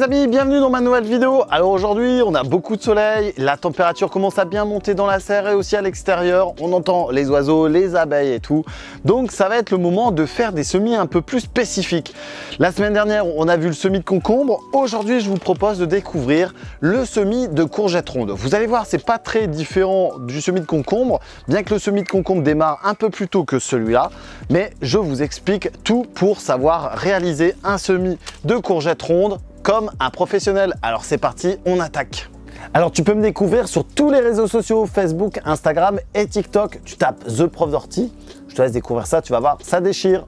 amis, bienvenue dans ma nouvelle vidéo. Alors aujourd'hui, on a beaucoup de soleil, la température commence à bien monter dans la serre et aussi à l'extérieur. On entend les oiseaux, les abeilles et tout. Donc ça va être le moment de faire des semis un peu plus spécifiques. La semaine dernière, on a vu le semis de concombre. Aujourd'hui, je vous propose de découvrir le semis de courgettes rondes. Vous allez voir, c'est pas très différent du semis de concombre, bien que le semis de concombre démarre un peu plus tôt que celui-là. Mais je vous explique tout pour savoir réaliser un semis de courgettes rondes comme un professionnel. Alors c'est parti, on attaque. Alors tu peux me découvrir sur tous les réseaux sociaux, Facebook, Instagram et TikTok. Tu tapes The Prof d'Ortie. Je te laisse découvrir ça, tu vas voir, ça déchire.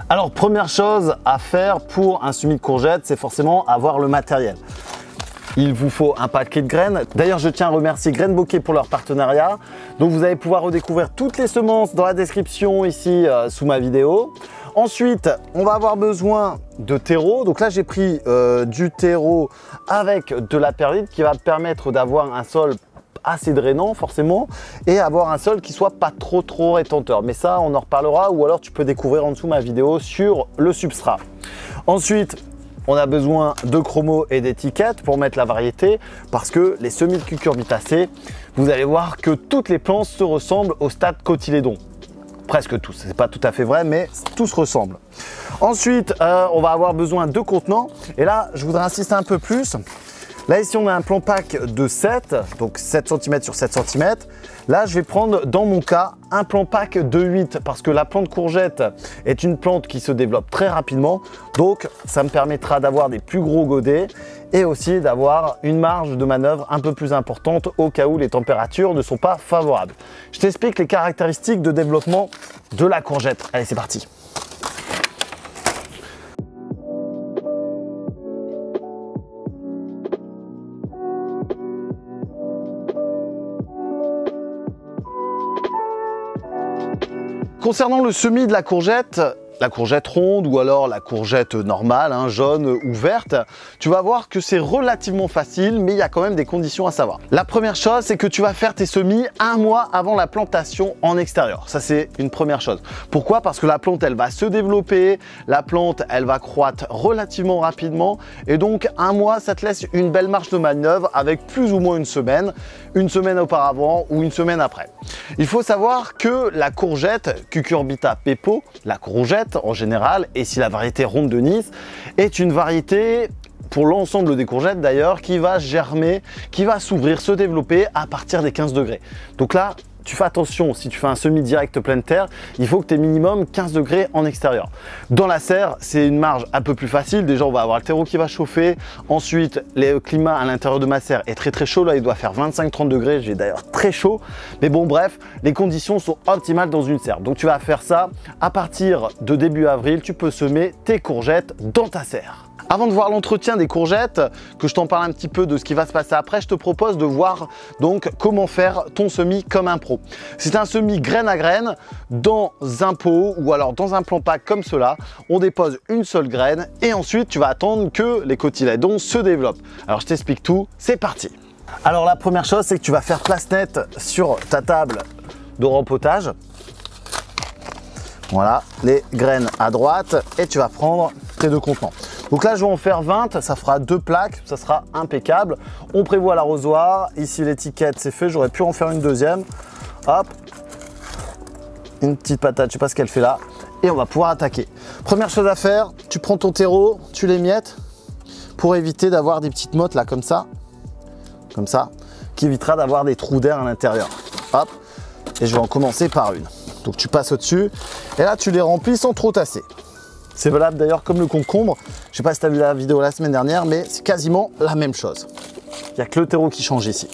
Alors première chose à faire pour un semis de courgettes, c'est forcément avoir le matériel. Il vous faut un paquet de graines. D'ailleurs, je tiens à remercier Graines Bokeh pour leur partenariat. Donc, vous allez pouvoir redécouvrir toutes les semences dans la description ici sous ma vidéo. Ensuite, on va avoir besoin de terreau. Donc là, j'ai pris du terreau avec de la perlite qui va permettre d'avoir un sol assez drainant forcément et avoir un sol qui soit pas trop rétenteur. Mais ça, on en reparlera ou alors tu peux découvrir en dessous ma vidéo sur le substrat. Ensuite, on a besoin de chromos et d'étiquettes pour mettre la variété parce que les semis de cucurbitacées, vous allez voir que toutes les plantes se ressemblent au stade cotylédon. Presque tous, c'est pas tout à fait vrai, mais tous ressemblent. Ensuite, on va avoir besoin de contenants et là, je voudrais insister un peu plus. Là, ici, on a un plan pack de 7, donc 7 cm sur 7 cm. Là, je vais prendre, dans mon cas, un plan pack de 8 parce que la plante courgette est une plante qui se développe très rapidement. Donc, ça me permettra d'avoir des plus gros godets et aussi d'avoir une marge de manœuvre un peu plus importante au cas où les températures ne sont pas favorables. Je t'explique les caractéristiques de développement de la courgette. Allez, c'est parti. Concernant le semis de la courgette ronde ou alors la courgette normale, hein, jaune ou verte, tu vas voir que c'est relativement facile, mais il y a quand même des conditions à savoir. La première chose, c'est que tu vas faire tes semis un mois avant la plantation en extérieur. Ça, c'est une première chose. Pourquoi? Parce que la plante, elle va se développer, la plante, elle va croître relativement rapidement et donc un mois, ça te laisse une belle marge de manœuvre avec plus ou moins une semaine auparavant ou une semaine après. Il faut savoir que la courgette Cucurbita pepo, la courgette en général, et si la variété ronde de Nice, est une variété pour l'ensemble des courgettes d'ailleurs qui va germer, qui va s'ouvrir, se développer à partir des 15 degrés. Donc là, tu fais attention, si tu fais un semis direct pleine terre, il faut que tu aies minimum 15 degrés en extérieur. Dans la serre, c'est une marge un peu plus facile. Déjà, on va avoir le terreau qui va chauffer. Ensuite, le climat à l'intérieur de ma serre est très chaud. Là, il doit faire 25-30 degrés. J'ai d'ailleurs très chaud. Mais bon, bref, les conditions sont optimales dans une serre. Donc, tu vas faire ça à partir de début avril. Tu peux semer tes courgettes dans ta serre. Avant de voir l'entretien des courgettes, que je t'en parle un petit peu de ce qui va se passer après, je te propose de voir donc comment faire ton semis comme un pro. C'est un semis graine à graine dans un pot ou alors dans un plan pack comme cela. On dépose une seule graine et ensuite tu vas attendre que les cotylédons se développent. Alors je t'explique tout, c'est parti. Alors la première chose, c'est que tu vas faire place nette sur ta table de rempotage. Voilà, les graines à droite et tu vas prendre tes deux contenants. Donc là, je vais en faire 20, ça fera 2 plaques, ça sera impeccable. On prévoit l'arrosoir. Ici, l'étiquette, c'est fait. J'aurais pu en faire une deuxième. Hop, une petite patate, je sais pas ce qu'elle fait là. Et on va pouvoir attaquer. Première chose à faire, tu prends ton terreau, tu les miettes pour éviter d'avoir des petites mottes là, comme ça, qui évitera d'avoir des trous d'air à l'intérieur. Hop, et je vais en commencer par une. Donc tu passes au-dessus et là, tu les remplis sans trop tasser. C'est valable d'ailleurs comme le concombre. Je ne sais pas si tu as vu la vidéo la semaine dernière, mais c'est quasiment la même chose. Il n'y a que le terreau qui change ici.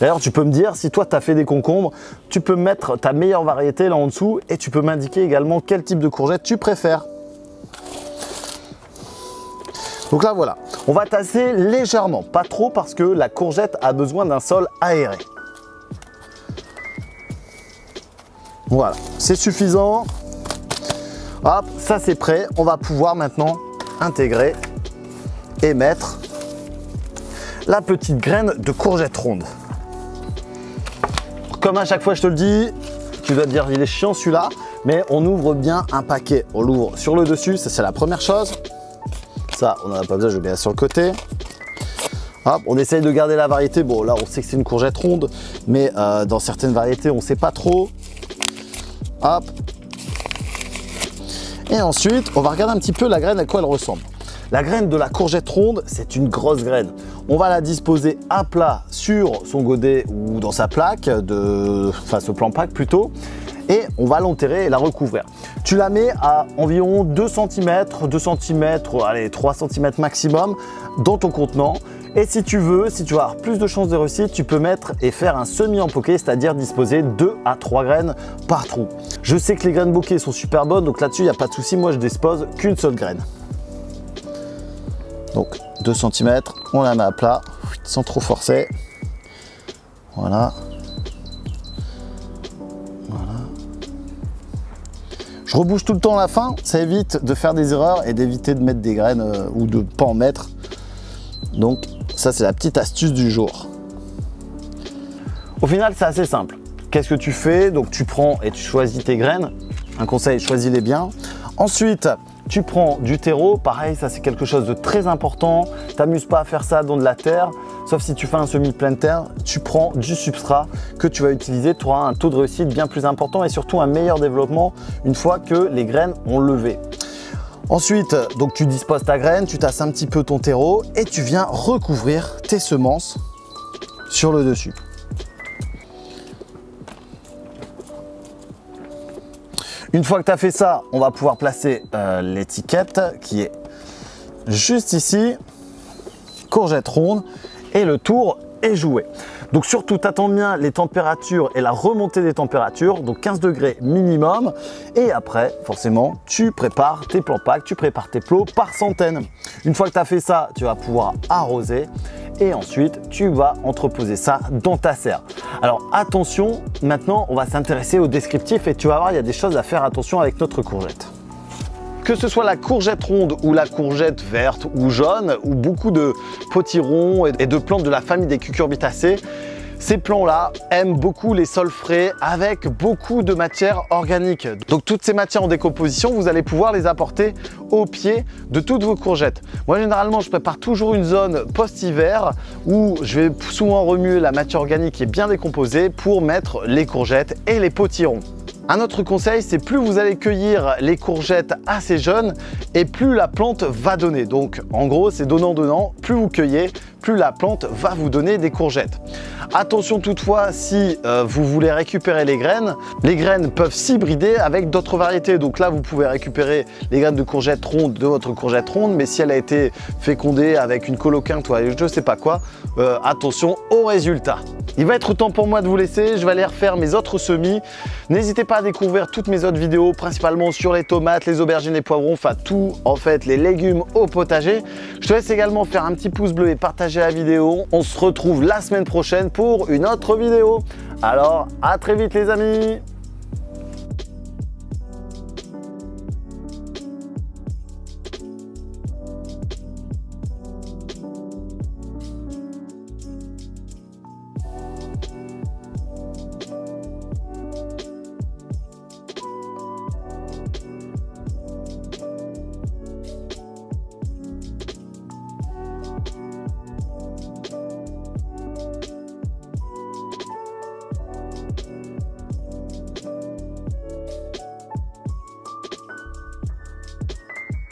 D'ailleurs, tu peux me dire, si toi tu as fait des concombres, tu peux mettre ta meilleure variété là en dessous et tu peux m'indiquer également quel type de courgette tu préfères. Donc là, voilà. On va tasser légèrement, pas trop parce que la courgette a besoin d'un sol aéré. Voilà, c'est suffisant. Hop, ça c'est prêt. On va pouvoir maintenant intégrer et mettre la petite graine de courgette ronde. Comme à chaque fois je te le dis, tu dois te dire il est chiant celui-là, mais on ouvre bien un paquet. On l'ouvre sur le dessus, ça c'est la première chose. Ça, on n'en a pas besoin, je le mets sur le côté. Hop, on essaye de garder la variété. Bon, là, on sait que c'est une courgette ronde, mais dans certaines variétés, on ne sait pas trop. Hop. Et ensuite, on va regarder un petit peu la graine, à quoi elle ressemble. La graine de la courgette ronde, c'est une grosse graine. On va la disposer à plat sur son godet ou dans sa plaque, face au plan pack plutôt, et on va l'enterrer et la recouvrir. Tu la mets à environ 2 cm, allez 3 cm maximum dans ton contenant. Et si tu veux avoir plus de chances de réussite, tu peux mettre et faire un semi en poké, c'est-à-dire disposer 2 à 3 graines par trou. Je sais que les graines bokeh sont super bonnes, donc là-dessus, il n'y a pas de souci. Moi, je dispose qu'une seule graine. Donc 2 cm, on la met à plat, sans trop forcer. Voilà. Je rebouche tout le temps à la fin, ça évite de faire des erreurs et d'éviter de mettre des graines ou de ne pas en mettre. Donc ça, c'est la petite astuce du jour. Au final, c'est assez simple. Qu'est-ce que tu fais? Donc tu prends et tu choisis tes graines. Un conseil, choisis-les bien. Ensuite, tu prends du terreau. Pareil, ça c'est quelque chose de très important. T'amuses pas à faire ça dans de la terre, sauf si tu fais un semis pleine terre. Tu prends du substrat que tu vas utiliser. Tu auras un taux de réussite bien plus important et surtout un meilleur développement une fois que les graines ont levé. Ensuite, donc tu disposes ta graine, tu tasses un petit peu ton terreau et tu viens recouvrir tes semences sur le dessus. Une fois que tu as fait ça, on va pouvoir placer l'étiquette qui est juste ici, courgette ronde, et le tour est joué. Donc surtout, t'attends bien les températures et la remontée des températures, donc 15 degrés minimum. Et après, forcément, tu prépares tes plants pack, tu prépares tes plots par centaines. Une fois que tu as fait ça, tu vas pouvoir arroser et ensuite, tu vas entreposer ça dans ta serre. Alors attention, maintenant, on va s'intéresser au descriptif et tu vas voir, il y a des choses à faire attention avec notre courgette. Que ce soit la courgette ronde ou la courgette verte ou jaune ou beaucoup de potirons et de plantes de la famille des cucurbitacées, ces plants-là aiment beaucoup les sols frais avec beaucoup de matière organique. Donc toutes ces matières en décomposition, vous allez pouvoir les apporter au pied de toutes vos courgettes. Moi généralement, je prépare toujours une zone post-hiver où je vais souvent remuer la matière organique qui est bien décomposée pour mettre les courgettes et les potirons. Un autre conseil, c'est plus vous allez cueillir les courgettes assez jeunes et plus la plante va donner. Donc en gros, c'est donnant-donnant. Plus vous cueillez, plus la plante va vous donner des courgettes. Attention toutefois, si vous voulez récupérer les graines peuvent s'hybrider avec d'autres variétés. Donc là, vous pouvez récupérer les graines de courgettes rondes de votre courgette ronde, mais si elle a été fécondée avec une coloquinte ou je ne sais pas quoi, attention au résultat. Il va être temps pour moi de vous laisser, je vais aller refaire mes autres semis. N'hésitez pas à découvrir toutes mes autres vidéos, principalement sur les tomates, les aubergines, les poivrons, enfin tout en fait, les légumes au potager. Je te laisse également faire un petit pouce bleu et partager la vidéo. On se retrouve la semaine prochaine pour une autre vidéo. Alors à très vite les amis.